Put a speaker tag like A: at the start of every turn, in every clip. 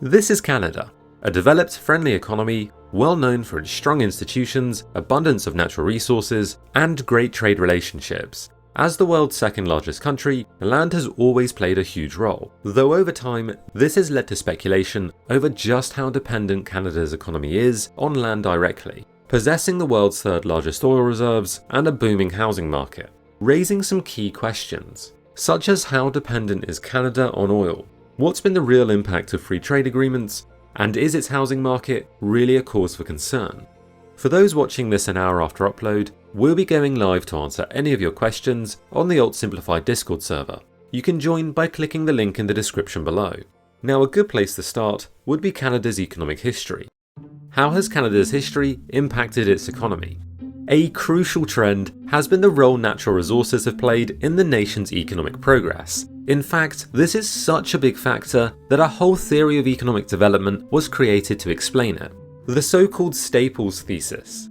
A: This is Canada, a developed, friendly economy, well known for its strong institutions, abundance of natural resources, and great trade relationships. As the world's second largest country, land has always played a huge role, though over time, this has led to speculation over just how dependent Canada's economy is on land directly, possessing the world's third largest oil reserves and a booming housing market, raising some key questions, such as how dependent is Canada on oil, what's been the real impact of free trade agreements, and is its housing market really a cause for concern? For those watching this an hour after upload, we'll be going live to answer any of your questions on the AltSimplified Discord server. You can join by clicking the link in the description below. Now, a good place to start would be Canada's economic history. How has Canada's history impacted its economy? A crucial trend has been the role natural resources have played in the nation's economic progress. In fact, this is such a big factor that a whole theory of economic development was created to explain it. The so-called Staples Thesis,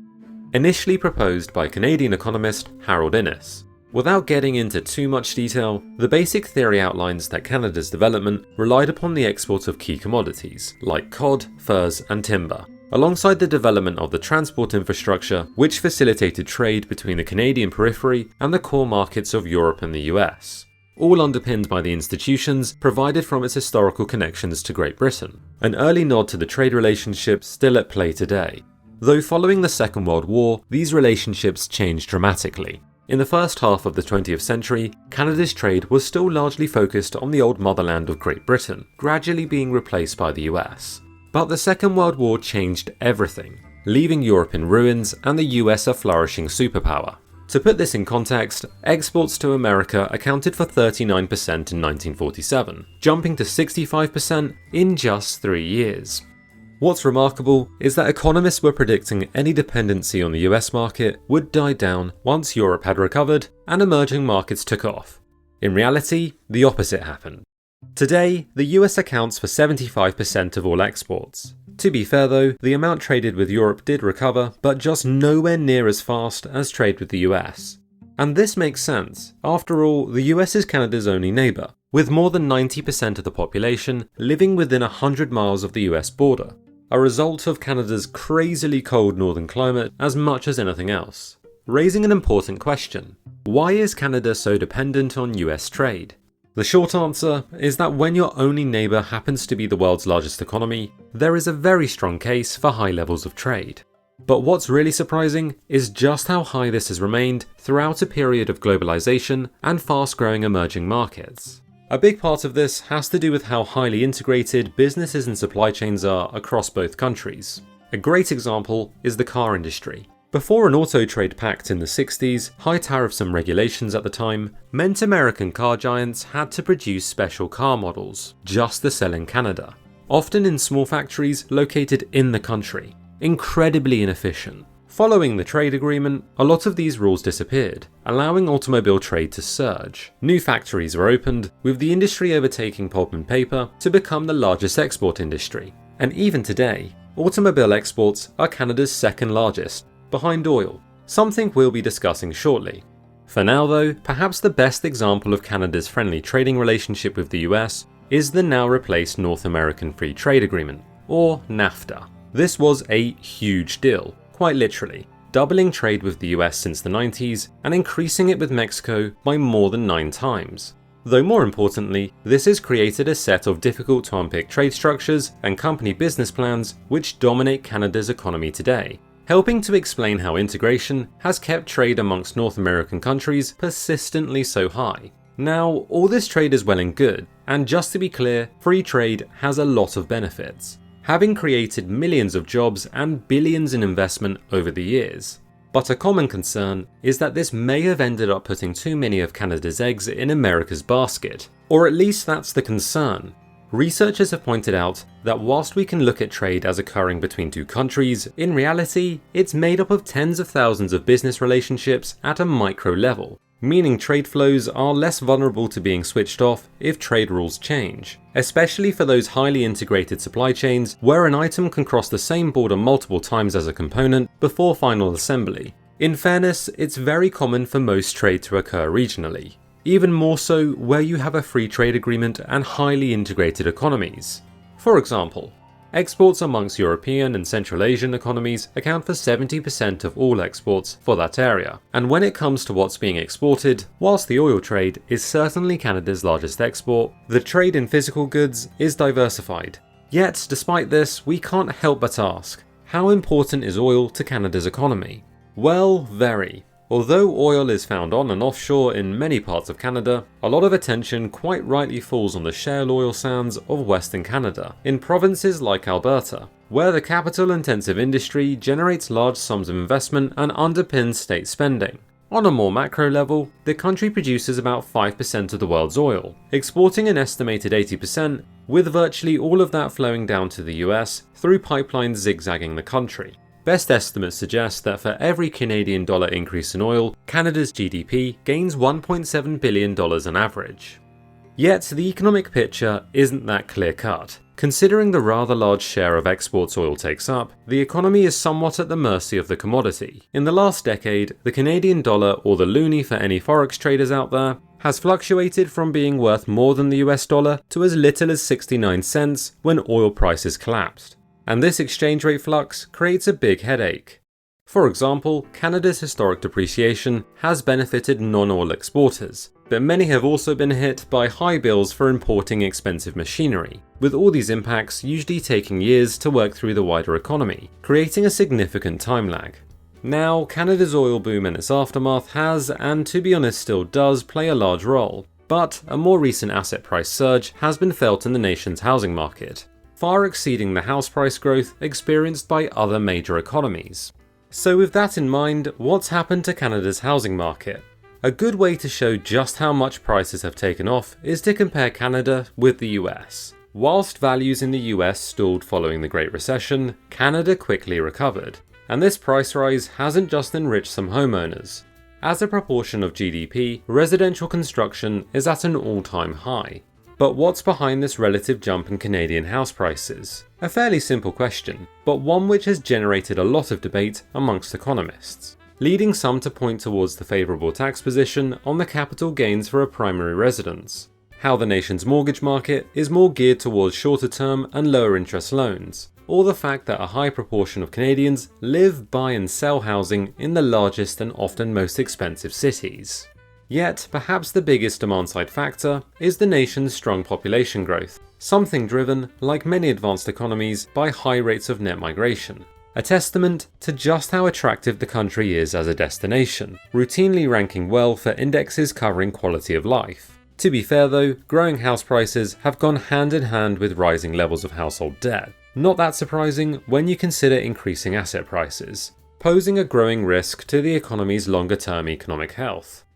A: initially proposed by Canadian economist Harold Innis. Without getting into too much detail, the basic theory outlines that Canada's development relied upon the export of key commodities like cod, furs, and timber, alongside the development of the transport infrastructure which facilitated trade between the Canadian periphery and the core markets of Europe and the US, all underpinned by the institutions provided from its historical connections to Great Britain, an early nod to the trade relationships still at play today. Though following the Second World War, these relationships changed dramatically. In the first half of the 20th century, Canada's trade was still largely focused on the old motherland of Great Britain, gradually being replaced by the US. But the Second World War changed everything, leaving Europe in ruins and the US a flourishing superpower. To put this in context, exports to America accounted for 39% in 1947, jumping to 65% in just 3 years. What's remarkable is that economists were predicting any dependency on the US market would die down once Europe had recovered and emerging markets took off. In reality, the opposite happened. Today, the US accounts for 75% of all exports. To be fair though, the amount traded with Europe did recover, but just nowhere near as fast as trade with the US. And this makes sense. After all, the US is Canada's only neighbour, with more than 90% of the population living within 100 miles of the US border, a result of Canada's crazily cold northern climate as much as anything else. Raising an important question: why is Canada so dependent on US trade? The short answer is that when your only neighbour happens to be the world's largest economy, there is a very strong case for high levels of trade. But what's really surprising is just how high this has remained throughout a period of globalisation and fast-growing emerging markets. A big part of this has to do with how highly integrated businesses and supply chains are across both countries. A great example is the car industry. Before an auto trade pact in the 60s, high tariffs and regulations at the time meant American car giants had to produce special car models just to sell in Canada, often in small factories located in the country. Incredibly inefficient. Following the trade agreement, a lot of these rules disappeared, allowing automobile trade to surge. New factories were opened, with the industry overtaking pulp and paper to become the largest export industry. And even today, automobile exports are Canada's second largest, behind oil, something we'll be discussing shortly. For now though, perhaps the best example of Canada's friendly trading relationship with the US is the now replaced North American Free Trade Agreement, or NAFTA. This was a huge deal, quite literally, doubling trade with the US since the 90s and increasing it with Mexico by more than 9 times. Though more importantly, this has created a set of difficult to unpick trade structures and company business plans which dominate Canada's economy today, helping to explain how integration has kept trade amongst North American countries persistently so high. Now, all this trade is well and good, and just to be clear, free trade has a lot of benefits, having created millions of jobs and billions in investment over the years. But a common concern is that this may have ended up putting too many of Canada's eggs in America's basket, or at least that's the concern. Researchers have pointed out that whilst we can look at trade as occurring between two countries, in reality, it's made up of tens of thousands of business relationships at a micro level, meaning trade flows are less vulnerable to being switched off if trade rules change, especially for those highly integrated supply chains where an item can cross the same border multiple times as a component before final assembly. In fairness, it's very common for most trade to occur regionally, even more so where you have a free trade agreement and highly integrated economies. For example, exports amongst European and Central Asian economies account for 70% of all exports for that area. And when it comes to what's being exported, whilst the oil trade is certainly Canada's largest export, the trade in physical goods is diversified. Yet, despite this, we can't help but ask, how important is oil to Canada's economy? Well, very. Although oil is found on and offshore in many parts of Canada, a lot of attention quite rightly falls on the shale oil sands of Western Canada, in provinces like Alberta, where the capital-intensive industry generates large sums of investment and underpins state spending. On a more macro level, the country produces about 5% of the world's oil, exporting an estimated 80%, with virtually all of that flowing down to the US through pipelines zigzagging the country. Best estimates suggest that for every Canadian dollar increase in oil, Canada's GDP gains $1.7 billion on average. Yet the economic picture isn't that clear-cut. Considering the rather large share of exports oil takes up, the economy is somewhat at the mercy of the commodity. In the last decade, the Canadian dollar, or the loonie for any forex traders out there, has fluctuated from being worth more than the US dollar to as little as 69 cents when oil prices collapsed. And this exchange rate flux creates a big headache. For example, Canada's historic depreciation has benefited non-oil exporters, but many have also been hit by high bills for importing expensive machinery, with all these impacts usually taking years to work through the wider economy, creating a significant time lag. Now, Canada's oil boom and its aftermath has, and to be honest still does, play a large role, but a more recent asset price surge has been felt in the nation's housing market, far exceeding the house price growth experienced by other major economies. So with that in mind, what's happened to Canada's housing market? A good way to show just how much prices have taken off is to compare Canada with the US. Whilst values in the US stalled following the Great Recession, Canada quickly recovered. And this price rise hasn't just enriched some homeowners. As a proportion of GDP, residential construction is at an all-time high. But what's behind this relative jump in Canadian house prices? A fairly simple question, but one which has generated a lot of debate amongst economists, leading some to point towards the favourable tax position on the capital gains for a primary residence, how the nation's mortgage market is more geared towards shorter term and lower interest loans, or the fact that a high proportion of Canadians live, buy and sell housing in the largest and often most expensive cities. Yet, perhaps the biggest demand-side factor is the nation's strong population growth, something driven, like many advanced economies, by high rates of net migration. A testament to just how attractive the country is as a destination, routinely ranking well for indexes covering quality of life. To be fair though, growing house prices have gone hand in hand with rising levels of household debt. Not that surprising when you consider increasing asset prices, posing a growing risk to the economy's longer-term economic health.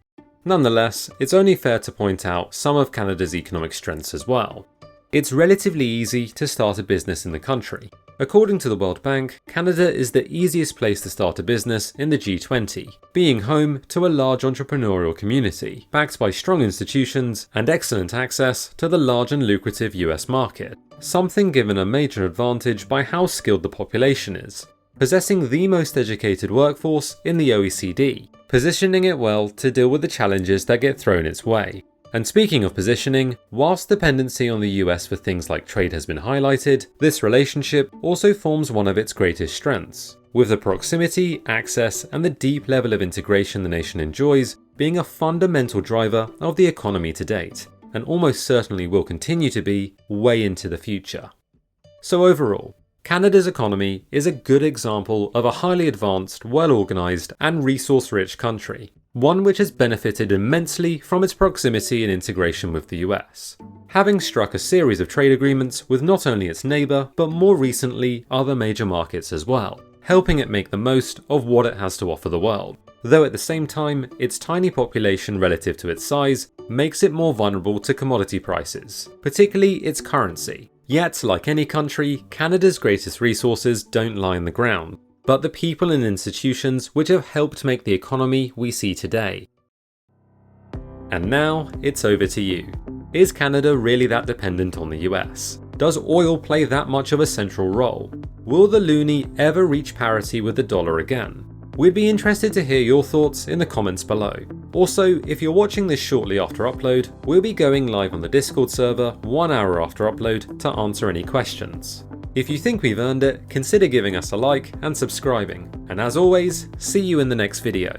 A: Nonetheless, it's only fair to point out some of Canada's economic strengths as well. It's relatively easy to start a business in the country. According to the World Bank, Canada is the easiest place to start a business in the G20, being home to a large entrepreneurial community, backed by strong institutions and excellent access to the large and lucrative US market, something given a major advantage by how skilled the population is, possessing the most educated workforce in the OECD, positioning it well to deal with the challenges that get thrown its way. And speaking of positioning, whilst dependency on the US for things like trade has been highlighted, this relationship also forms one of its greatest strengths, with the proximity, access, and the deep level of integration the nation enjoys being a fundamental driver of the economy to date, and almost certainly will continue to be way into the future. So overall, Canada's economy is a good example of a highly advanced, well-organised and resource-rich country, one which has benefited immensely from its proximity and integration with the US, having struck a series of trade agreements with not only its neighbour, but more recently other major markets as well, helping it make the most of what it has to offer the world. Though at the same time, its tiny population relative to its size makes it more vulnerable to commodity prices, particularly its currency. Yet, like any country, Canada's greatest resources don't lie in the ground, but the people and institutions which have helped make the economy we see today. And now, it's over to you. Is Canada really that dependent on the US? Does oil play that much of a central role? Will the loonie ever reach parity with the dollar again? We'd be interested to hear your thoughts in the comments below. Also, if you're watching this shortly after upload, we'll be going live on the Discord server 1 hour after upload to answer any questions. If you think we've earned it, consider giving us a like and subscribing. And as always, see you in the next video.